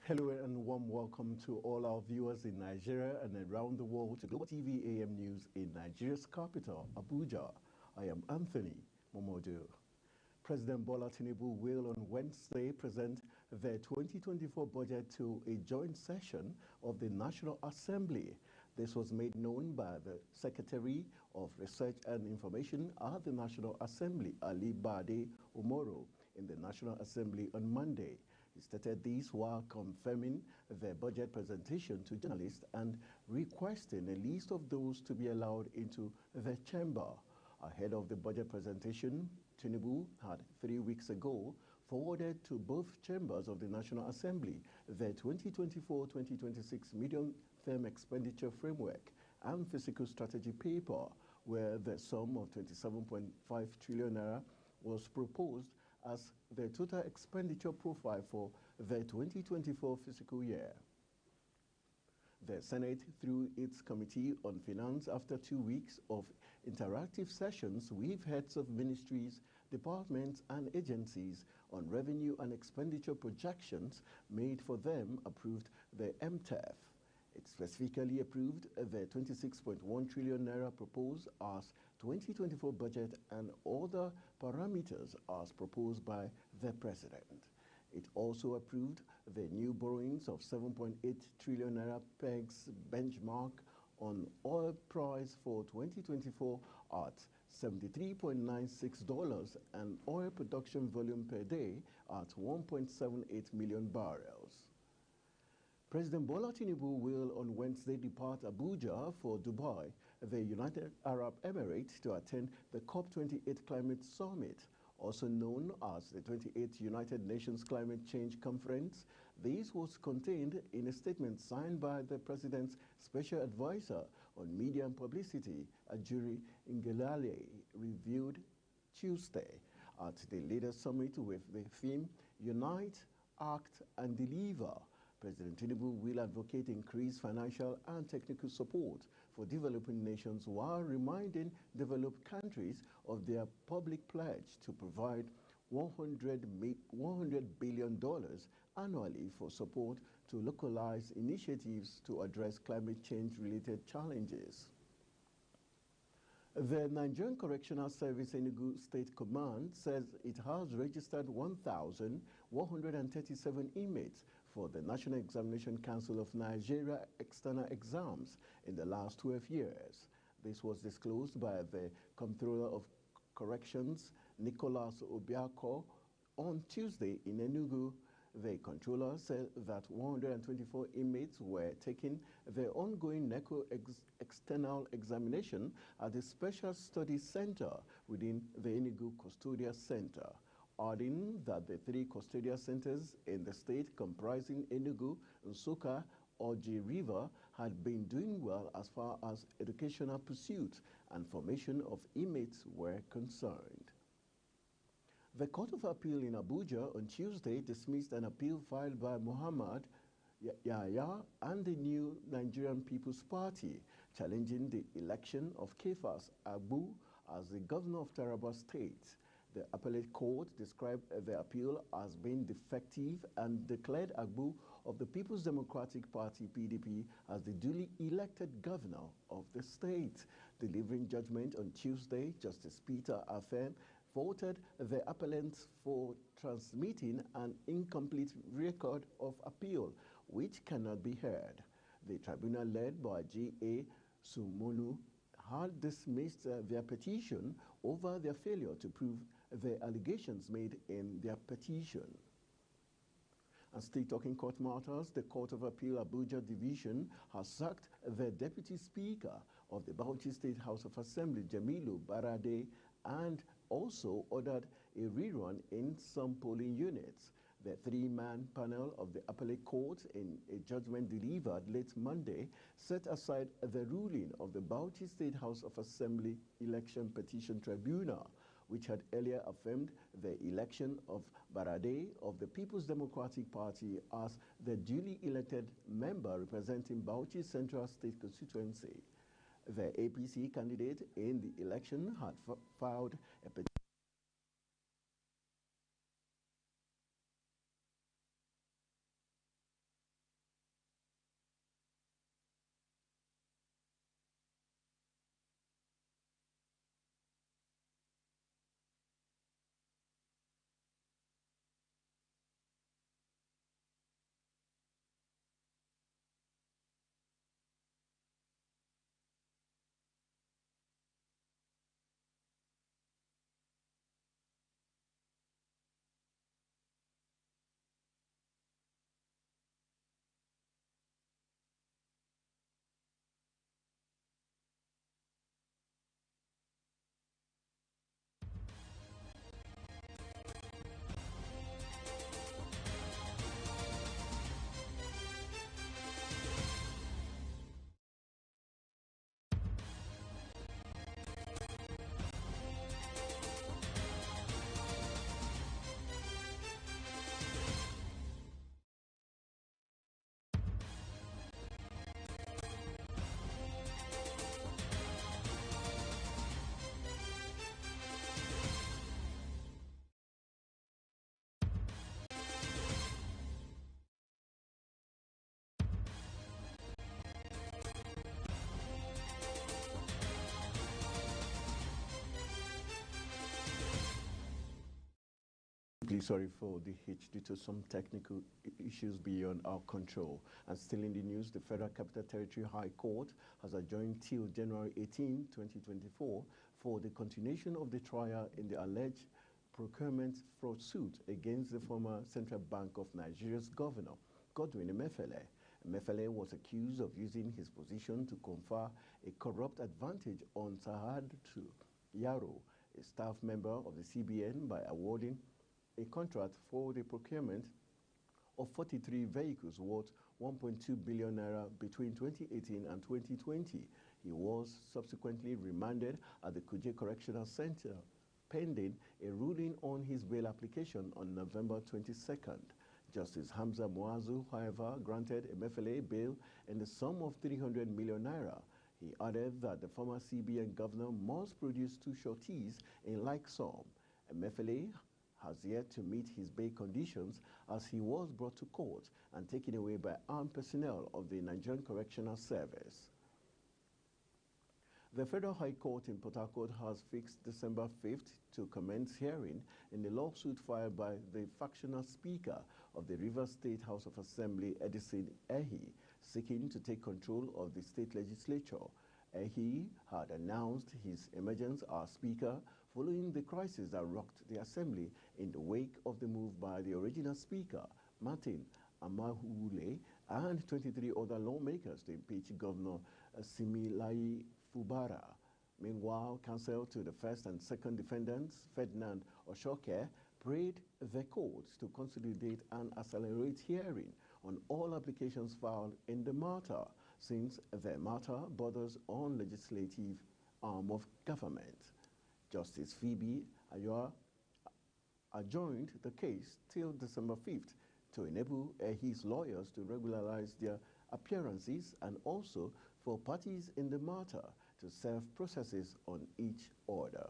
Hello and warm welcome to all our viewers in Nigeria and around the world to Global TV AM News in Nigeria's capital, Abuja. I am Anthony Momodu. President Bola Tinubu will on Wednesday present the 2024 budget to a joint session of the National Assembly. This was made known by the Secretary of Research and Information at the National Assembly, Ali Bade Omoro, in the National Assembly on Monday. He stated this while confirming the budget presentation to journalists and requesting a list of those to be allowed into the chamber. Ahead of the budget presentation, Tinubu had 3 weeks ago forwarded to both chambers of the National Assembly the 2024-2026 medium-term expenditure framework and fiscal strategy paper, where the sum of 27.5 trillion naira was proposed as the total expenditure profile for the 2024 fiscal year. The Senate, through its Committee on Finance, after 2 weeks of interactive sessions with heads of ministries, departments and agencies on revenue and expenditure projections made for them, approved the MTEF. It specifically approved the 26.1 trillion naira proposed as 2024 budget and other parameters as proposed by the President. It also approved the new borrowings of 7.8 trillion naira pegs benchmark on oil price for 2024 at $73.96 and oil production volume per day at 1.78 million barrels. President Bola Tinubu will on Wednesday depart Abuja for Dubai, the United Arab Emirates, to attend the COP28 Climate Summit, also known as the 28th United Nations Climate Change Conference. This was contained in a statement signed by the President's Special Advisor on Media and Publicity, Ajuri Ngelale, reviewed Tuesday at the Leaders Summit with the theme Unite, Act and Deliver. President Tinubu will advocate increased financial and technical support for developing nations while reminding developed countries of their public pledge to provide $100 billion annually for support to localized initiatives to address climate change-related challenges. The Nigerian Correctional Service Enugu State Command says it has registered 1,137 inmates for the National Examination Council of Nigeria external exams in the last 12 years. This was disclosed by the Comptroller of Corrections, Nicholas Obiako, on Tuesday in Enugu. The controller said that 124 inmates were taking the ongoing NECO external examination at the Special Studies Center within the Enugu Custodial Center, adding that the 3 custodial centers in the state comprising Enugu, Nsukka, Oji River had been doing well as far as educational pursuits and formation of inmates were concerned. The Court of Appeal in Abuja on Tuesday dismissed an appeal filed by Muhammad Yahya and the New Nigerian People's Party challenging the election of Kefas Agbu as the governor of Taraba State. The appellate court described the appeal as being defective and declared Agbu of the People's Democratic Party (PDP) as the duly elected governor of the state. Delivering judgment on Tuesday, Justice Peter Afen faulted the appellants for transmitting an incomplete record of appeal, which cannot be heard. The tribunal led by G.A. Sumolu had dismissed their petition over their failure to prove the allegations made in their petition. And still talking court matters, the Court of Appeal Abuja Division has sacked the Deputy Speaker of the Bauchi State House of Assembly, Jamilu Barade, and also ordered a rerun in some polling units. The 3-man panel of the appellate court, in a judgment delivered late Monday, set aside the ruling of the Bauchi State House of Assembly Election Petition Tribunal, which had earlier affirmed the election of Barade of the People's Democratic Party as the duly elected member representing Bauchi Central State Constituency. The APC candidate in the election had filed a petition Really sorry for the hitch due to some technical issues beyond our control. And still in the news, the Federal Capital Territory High Court has adjourned till January 18, 2024 for the continuation of the trial in the alleged procurement fraud suit against the former Central Bank of Nigeria's governor, Godwin Emefiele. Emefiele was accused of using his position to confer a corrupt advantage on Sahadatu Yaro, a staff member of the CBN, by awarding a contract for the procurement of 43 vehicles worth 1.2 billion naira between 2018 and 2020. He was subsequently remanded at the Kuje Correctional Center, pending a ruling on his bail application on November 22nd. Justice Hamza Muazu, however, granted Emefiele bail in the sum of 300 million naira. He added that the former CBN governor must produce two sureties in like sum. Emefiele has yet to meet his bail conditions as he was brought to court and taken away by armed personnel of the Nigerian Correctional Service. The Federal High Court in Port Harcourt has fixed December 5th to commence hearing in the lawsuit filed by the factional Speaker of the Rivers State House of Assembly, Edison Ehi, seeking to take control of the state legislature. Ehi had announced his emergence as Speaker following the crisis that rocked the Assembly in the wake of the move by the original Speaker, Martin Amahule, and 23 other lawmakers to impeach Governor Siminalayi Fubara. Meanwhile, counsel to the first and second defendants, Ferdinand Oshoke, prayed the courts to consolidate and accelerate hearing on all applications filed in the matter, since the matter borders on legislative arm of government. Justice Phoebe Ayoa adjourned the case till December 5th to enable his lawyers to regularize their appearances and also for parties in the matter to serve processes on each order.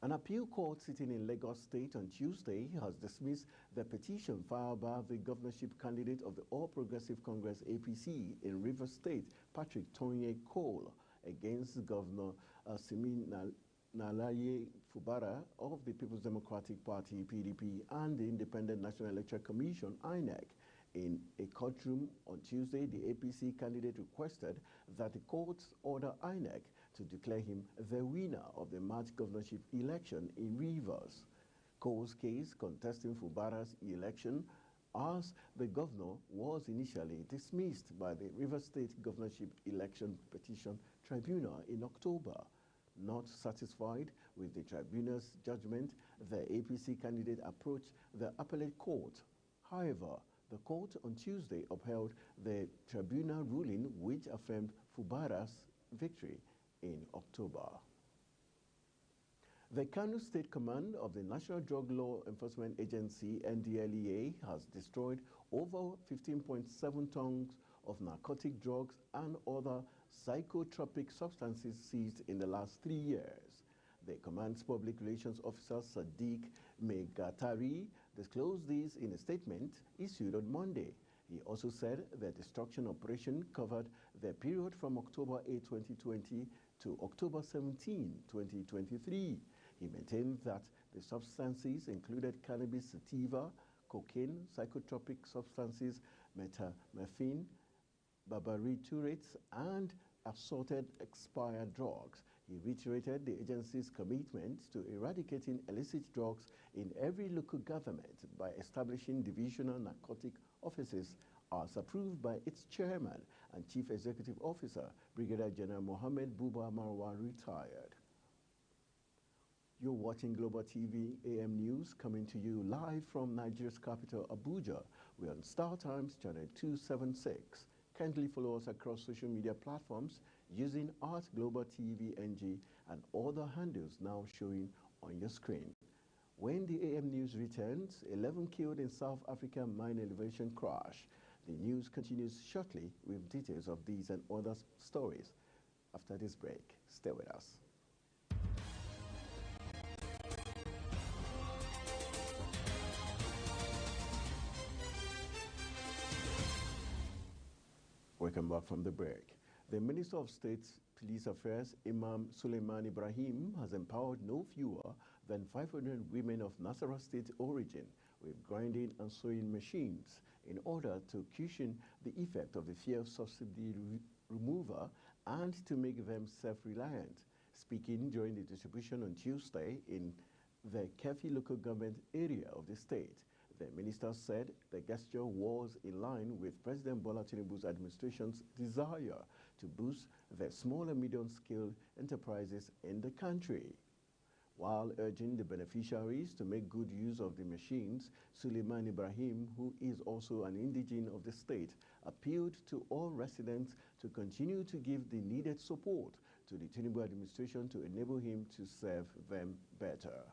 An appeal court sitting in Lagos State on Tuesday has dismissed the petition filed by the governorship candidate of the All Progressive Congress APC in Rivers State, Patrick Tonye Cole, against Governor Siminalayi Fubara of the People's Democratic Party, PDP, and the Independent National Electoral Commission, INEC. In a courtroom on Tuesday, the APC candidate requested that the courts order INEC to declare him the winner of the March governorship election in Rivers. Cole's case contesting Fubara's election as the governor was initially dismissed by the Rivers State Governorship Election Petition Tribunal in October. Not satisfied with the tribunal's judgment, the APC candidate approached the appellate court. However, the court on Tuesday upheld the tribunal ruling which affirmed Fubara's victory in October. The Kano State Command of the National Drug Law Enforcement Agency, NDLEA, has destroyed over 15.7 tons of narcotic drugs and other psychotropic substances seized in the last 3 years. The command's public relations officer, Sadiq Megatari, disclosed this in a statement issued on Monday. He also said the destruction operation covered the period from October 8, 2020 to October 17, 2023. He maintained that the substances included cannabis sativa, cocaine, psychotropic substances, methamphetamine, barbiturates, and assorted expired drugs. He reiterated the agency's commitment to eradicating illicit drugs in every local government by establishing divisional narcotic offices as approved by its chairman and chief executive officer, Brigadier General Mohammed Buba Marwa, retired. You're watching Global TV AM News, coming to you live from Nigeria's capital, Abuja. We're on Star Times channel 276. Kindly follow us across social media platforms using @GlobalTVNG and other handles now showing on your screen. When the AM News returns, 11 killed in South Africa mine elevation crash. The news continues shortly with details of these and other stories. After this break, stay with us. Welcome back from the break. The Minister of State Police Affairs, Imam Suleiman Ibrahim, has empowered no fewer than 500 women of Nasarawa State origin with grinding and sewing machines in order to cushion the effect of the fuel subsidy removal and to make them self-reliant. Speaking during the distribution on Tuesday in the Kefi local government area of the state, the minister said the gesture was in line with President Bola Tinubu's administration's desire to boost the small and medium-scale enterprises in the country. While urging the beneficiaries to make good use of the machines, Suleiman Ibrahim, who is also an indigene of the state, appealed to all residents to continue to give the needed support to the Tinubu administration to enable him to serve them better.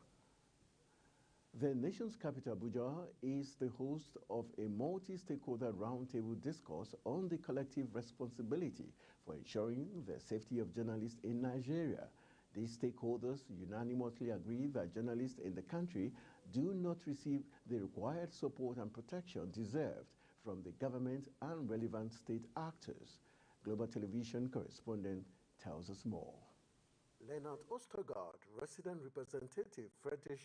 The nation's capital, Abuja, is the host of a multi-stakeholder roundtable discourse on the collective responsibility for ensuring the safety of journalists in Nigeria. These stakeholders unanimously agree that journalists in the country do not receive the required support and protection deserved from the government and relevant state actors. Global Television correspondent tells us more. Leonard Ostergaard, resident representative, Frederick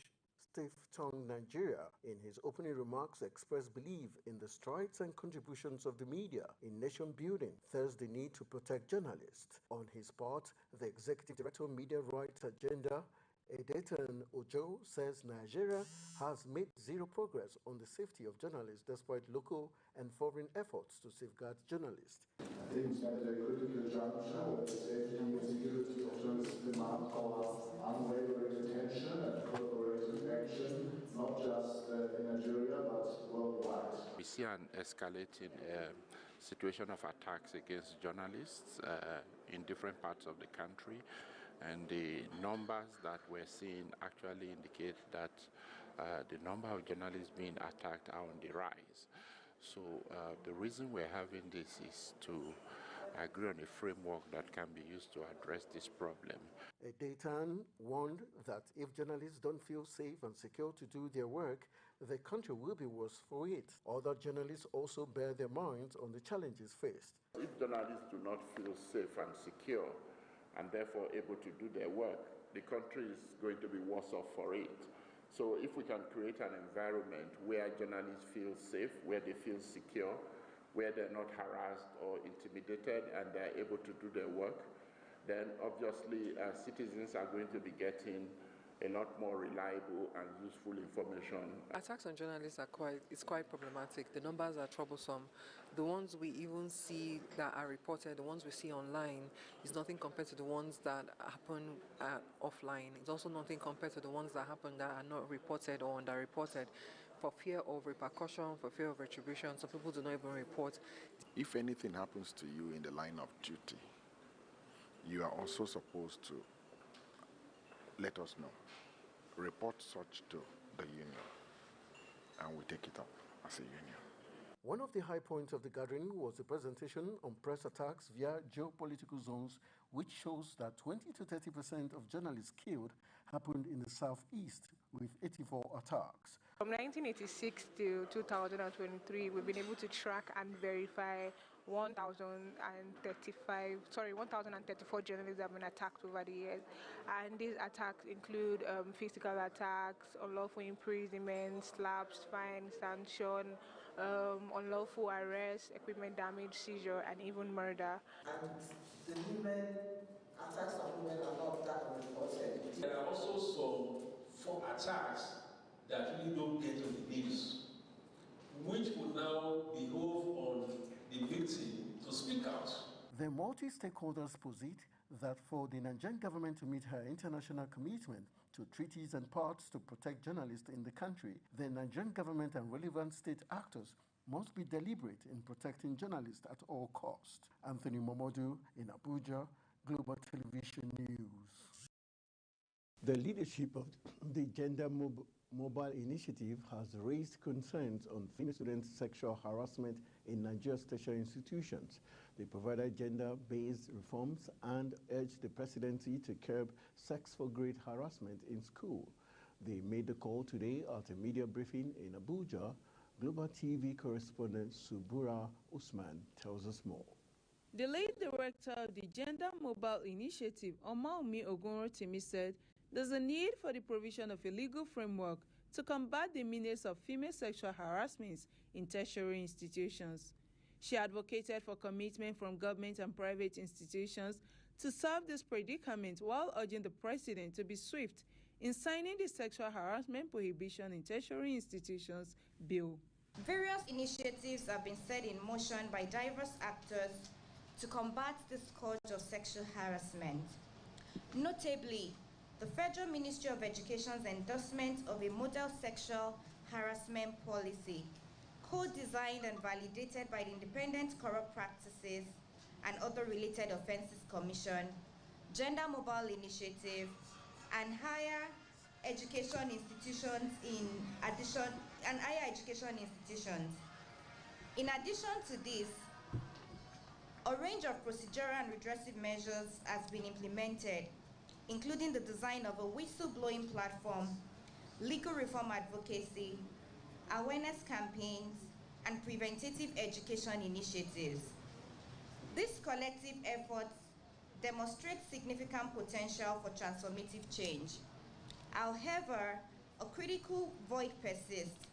Stiff-Tongue, Nigeria, in his opening remarks expressed belief in the strides and contributions of the media in nation building, thus the need to protect journalists. On his part, the executive director of Media Rights Agenda, Edetan Ojo, says Nigeria has made zero progress on the safety of journalists despite local and foreign efforts to safeguard journalists. I think it's at a critical juncture where the safety and security of journalists demand our unwavering attention and collaborative action, not just in Nigeria but worldwide. We see an escalating situation of attacks against journalists in different parts of the country, and the numbers that we're seeing actually indicate that the number of journalists being attacked are on the rise. So the reason we're having this is to agree on a framework that can be used to address this problem. Edetan warned that if journalists don't feel safe and secure to do their work, the country will be worse for it. Other journalists also bear their minds on the challenges faced. If journalists do not feel safe and secure and therefore able to do their work, the country is going to be worse off for it. So if we can create an environment where journalists feel safe, where they feel secure, where they're not harassed or intimidated and they're able to do their work, then obviously citizens are going to be getting a lot more reliable and useful information. Attacks on journalists are quite problematic. The numbers are troublesome. The ones we even see that are reported, the ones we see online, is nothing compared to the ones that happen offline. It's also nothing compared to the ones that happen that are not reported or underreported. For fear of repercussion, for fear of retribution, some people do not even report. If anything happens to you in the line of duty, you are also supposed to let us know. Report such to the union, and we take it up as a union. One of the high points of the gathering was a presentation on press attacks via geopolitical zones, which shows that 20 to 30% of journalists killed happened in the southeast, with 84 attacks. From 1986 to 2023, we've been able to track and verify 1,034 journalists have been attacked over the years. And these attacks include physical attacks, unlawful imprisonment, slaps, fines, sanction, unlawful arrest, equipment damage, seizure, and even murder. And the women, attacks on women are not that reported. There are also some attacks that really don't get on the news, which will now behove on the victim to speak out. The multi-stakeholders posit that for the Nigerian government to meet her international commitment to treaties and parts to protect journalists in the country, the Nigerian government and relevant state actors must be deliberate in protecting journalists at all costs. Anthony Momodu in Abuja, Global Television News. The leadership of the Gender Mobile Initiative has raised concerns on female student sexual harassment in Nigeria's tertiary institutions. They provided gender-based reforms and urged the presidency to curb sex-for-grade harassment in school. They made the call today at a media briefing in Abuja. Global TV correspondent Subura Usman tells us more. The lead director of the Gender Mobile Initiative, Omaumi Ogunrotimi, said There's a need for the provision of a legal framework to combat the menace of female sexual harassment in tertiary institutions. She advocated for commitment from government and private institutions to solve this predicament while urging the president to be swift in signing the Sexual Harassment Prohibition in Tertiary Institutions Bill. Various initiatives have been set in motion by diverse actors to combat the scourge of sexual harassment. Notably, the Federal Ministry of Education's endorsement of a model sexual harassment policy, co-designed and validated by the Independent Corrupt Practices and Other Related Offences Commission, Gender Mobile Initiative, and higher education institutions In addition to this, a range of procedural and redressive measures has been implemented, including the design of a whistleblowing platform, legal reform advocacy, awareness campaigns, and preventative education initiatives. These collective efforts demonstrate significant potential for transformative change. However, a critical void persists,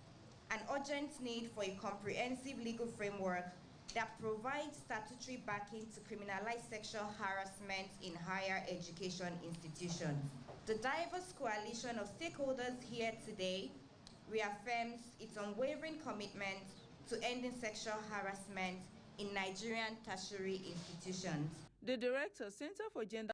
an urgent need for a comprehensive legal framework that provides statutory backing to criminalize sexual harassment in higher education institutions. The diverse coalition of stakeholders here today reaffirms its unwavering commitment to ending sexual harassment in Nigerian tertiary institutions. The director, Center for Gender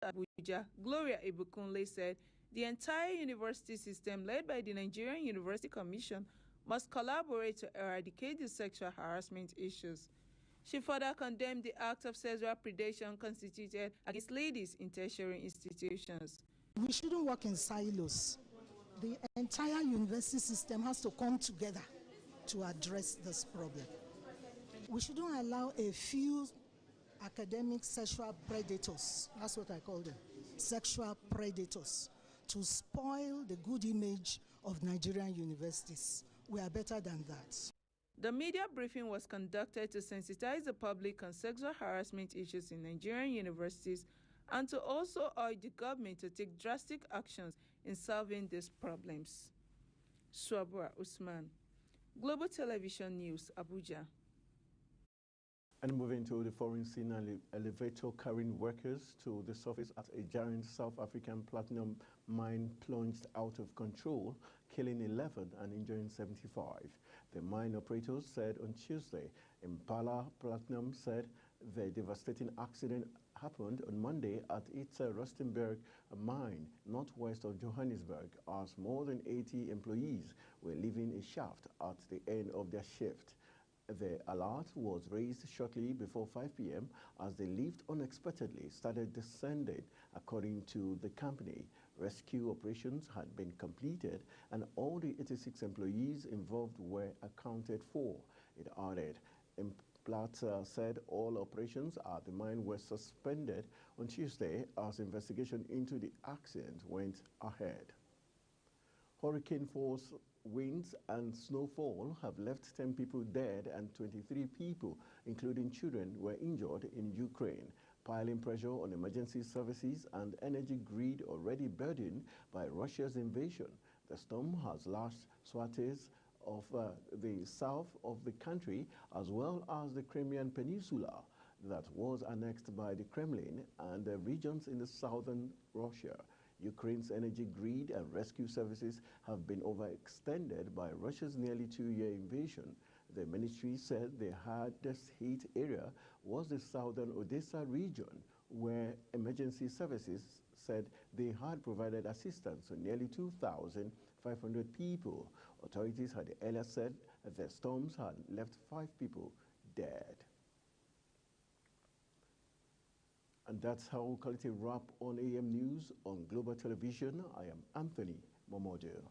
Abuja, Gloria Ibukunle, said the entire university system, led by the Nigerian University Commission, must collaborate to eradicate the sexual harassment issues. She further condemned the act of sexual predation constituted against ladies in tertiary institutions. We shouldn't work in silos. The entire university system has to come together to address this problem. We shouldn't allow a few academic sexual predators, that's what I call them, sexual predators, to spoil the good image of Nigerian universities. We are better than that. The media briefing was conducted to sensitize the public on sexual harassment issues in Nigerian universities and to also urge the government to take drastic actions in solving these problems. Swabra Usman, Global Television News, Abuja. And moving to the foreign scene, an elevator carrying workers to the surface at a giant South African platinum mine plunged out of control, killing 11 and injuring 75. The mine operators said on Tuesday. Impala Platinum said the devastating accident happened on Monday at its Rustenburg mine, northwest of Johannesburg, as more than 80 employees were leaving a shaft at the end of their shift. The alert was raised shortly before 5 p.m. as the lift unexpectedly started descending. According to the company, rescue operations had been completed and all the 86 employees involved were accounted for. It added, Plaza said all operations at the mine were suspended on Tuesday as investigation into the accident went ahead. Hurricane force winds and snowfall have left 10 people dead and 23 people, including children, were injured in Ukraine, piling pressure on emergency services and energy grid already burdened by Russia's invasion. The storm has lashed swaths of the south of the country as well as the Crimean Peninsula that was annexed by the Kremlin and the regions in the southern Russia. Ukraine's energy grid and rescue services have been overextended by Russia's nearly 2-year invasion. The ministry said the hardest hit area was the southern Odessa region, where emergency services said they had provided assistance to nearly 2,500 people. Authorities had earlier said the storms had left 5 people dead. And that's how we call it a wrap on AM News on Global Television. I am Anthony Momodu.